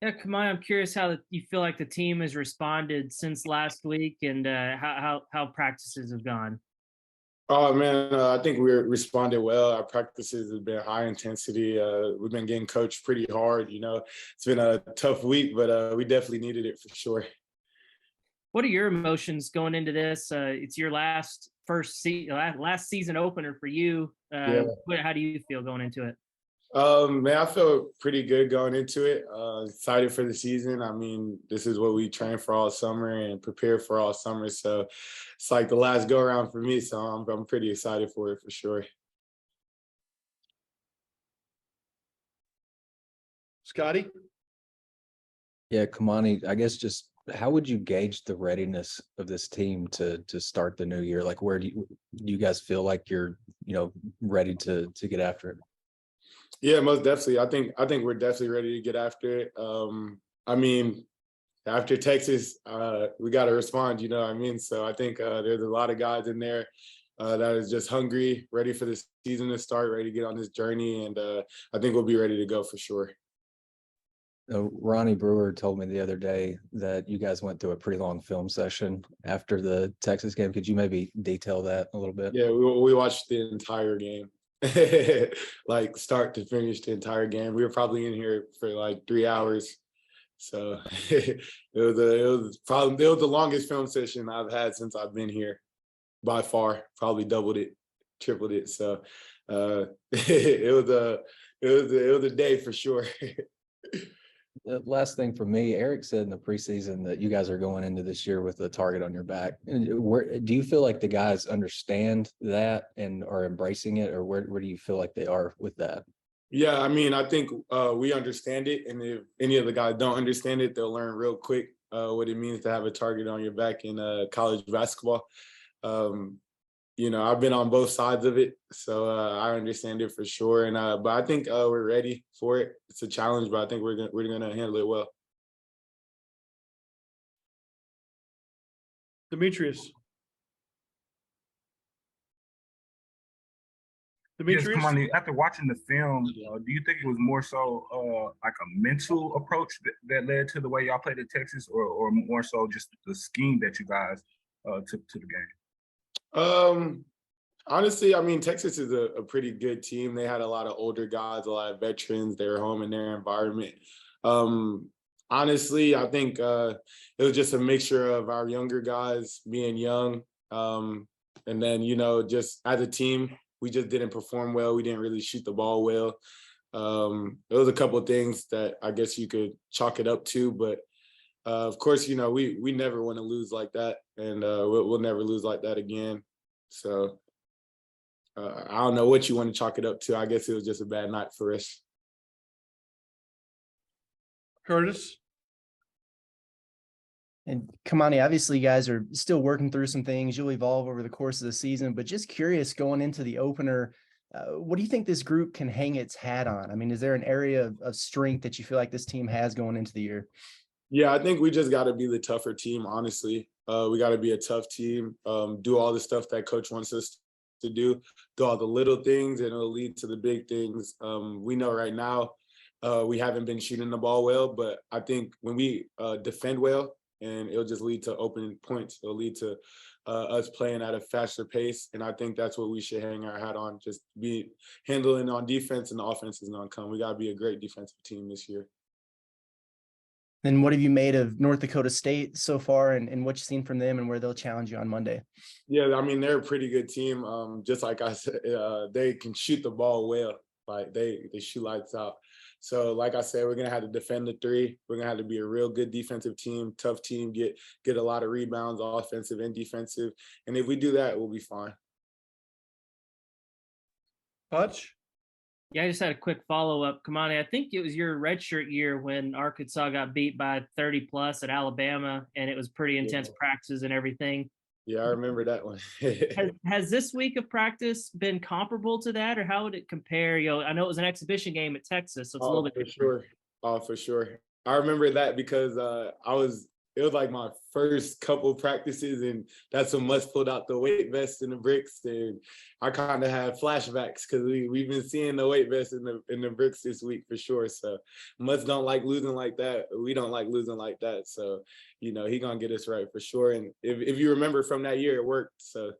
Yeah, Kamani, I'm curious how you feel like the team has responded since last week, and how practices have gone. Oh man, I think we responded well. Our practices have been high intensity. We've been getting coached pretty hard. It's been a tough week, but we definitely needed it for sure. What are your emotions going into this? It's your last season opener for you. Yeah. How do you feel going into it? Man, I feel pretty good going into it. Excited for the season. I mean, this is what we train for all summer and prepare for all summer. So it's like the last go around for me. So I'm pretty excited for it for sure. Scotty? Yeah, Kamani, I guess just how would you gauge the readiness of this team to start the new year? Like, where do you guys feel like you're ready to get after it? Yeah, most definitely. I think we're definitely ready to get after it. I mean, after Texas, we got to respond. You know what I mean? So I think there's a lot of guys in there that is just hungry, ready for this season to start, ready to get on this journey, and I think we'll be ready to go for sure. Ronnie Brewer told me the other day that you guys went through a pretty long film session after the Texas game. Could you maybe detail that a little bit? Yeah, we watched the entire game, like start to finish the entire game. We were probably in here for like 3 hours. So it was the longest film session I've had since I've been here by far. Probably doubled it, tripled it. So it was a day for sure. The last thing for me, Eric said in the preseason that you guys are going into this year with a target on your back. Where do you feel like the guys understand that and are embracing it, or where do you feel like they are with that? Yeah, I mean, I think we understand it, and if any of the guys don't understand it, they'll learn real quick what it means to have a target on your back in college basketball. Um, I've been on both sides of it, so I understand it for sure. And but I think we're ready for it. It's a challenge, but I think we're gonna handle it well. Demetrius. Yes, Demetrius? Kamani, after watching the film, do you think it was more so like a mental approach that led to the way y'all played at Texas, or more so just the scheme that you guys took to the game? Honestly, I mean, Texas is a pretty good team. They had a lot of older guys, a lot of veterans. They were home in their environment. Um, Honestly, I think it was just a mixture of our younger guys being young, and then just as a team, we just didn't perform well. We didn't really shoot the ball well. There was a couple of things that I guess you could chalk it up to, but of course, we never want to lose like that, and we'll never lose like that again. So I don't know what you want to chalk it up to. I guess it was just a bad night for us. Curtis? And Kamani, obviously you guys are still working through some things. You'll evolve over the course of the season, but just curious going into the opener, what do you think this group can hang its hat on? I mean, is there an area of strength that you feel like this team has going into the year? Yeah, I think we just got to be the tougher team, honestly. We got to be a tough team, do all the stuff that coach wants us to do all the little things, and it'll lead to the big things. We know right now we haven't been shooting the ball well, but I think when we defend well, and it'll just lead to open points. It'll lead to us playing at a faster pace, and I think that's what we should hang our hat on, just be handling on defense, and the offense is going to come. We got to be a great defensive team this year. And what have you made of North Dakota State so far, and what you've seen from them and where they'll challenge you on Monday? Yeah, I mean, they're a pretty good team. Just like I said, they can shoot the ball well. Like they shoot lights out. So like I said, we're going to have to defend the three. We're going to have to be a real good defensive team, tough team, get a lot of rebounds, offensive and defensive. And if we do that, we'll be fine. Hutch? Yeah, I just had a quick follow-up. Kamani, I think it was your redshirt year when Arkansas got beat by 30 plus at Alabama, and it was pretty intense practices and everything. Yeah, I remember that one. has this week of practice been comparable to that, or how would it compare? I know it was an exhibition game at Texas, so it's a little bit for sure. Oh, for sure. I remember that because I was it was like my first couple practices, and that's when Mutz pulled out the weight vest and the bricks, and I kind of had flashbacks because we've been seeing the weight vest in the bricks this week for sure. So Mutz don't like losing like that. We don't like losing like that. So he gonna get us right for sure. And if you remember from that year, it worked. So